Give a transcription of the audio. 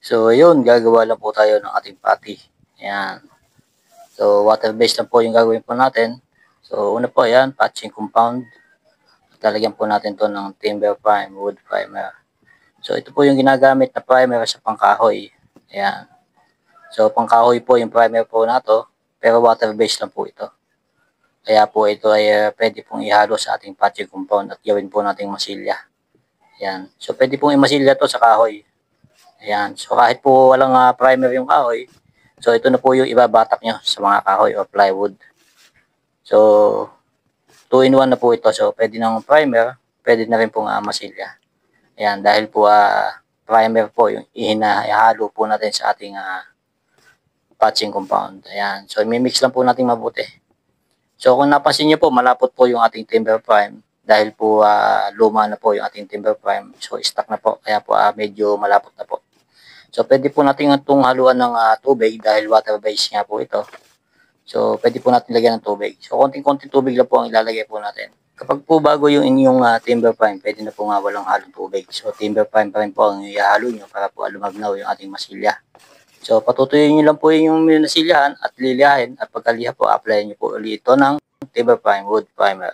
So, yun, gagawa lang po tayo ng ating patty. Ayan. So, water-based lang po yung gagawin po natin. So, una po, ayan, patching compound. Lalagyan po natin to ng timber prime, wood primer. So, ito po yung ginagamit na primer sa pangkahoy. Ayan. So, pangkahoy po yung primer po na to, pero water-based lang po ito. Kaya po ito ay pwede pong ihalo sa ating patching compound at gawin po nating masilya. Ayan. So, pwede pong imasilya to sa kahoy. Ayan. So, kahit po walang primer yung kahoy, so ito na po yung ibabatak nyo sa mga kahoy o plywood. So, 2-in-1 na po ito. So, pwede ng primer, pwede na rin pong masilya. Ayan. Dahil po primer po yung ihalo po natin sa ating patching compound. Ayan. So, imimix lang po natin mabuti. So, kung napansin nyo po, malapot po yung ating timber prime. Dahil po luma na po yung ating timber prime. So, stuck na po. Kaya po medyo malapot na po. So, pwede po natin itong haluan ng tubig dahil water-based nga po ito. So, pwede po natin lagyan ng tubig. So, konting-konting tubig lang po ang ilalagay po natin. Kapag po bago yung inyong timber prime, pwede na po walang halong tubig. So, timber prime pa rin po ang ihalo nyo para po lumagnaw yung ating masilya. So, patutuyuin nyo lang po yung nasilyahan at liliyahin at pagkaliha po, apply nyo po ulit ito ng timber prime wood primer.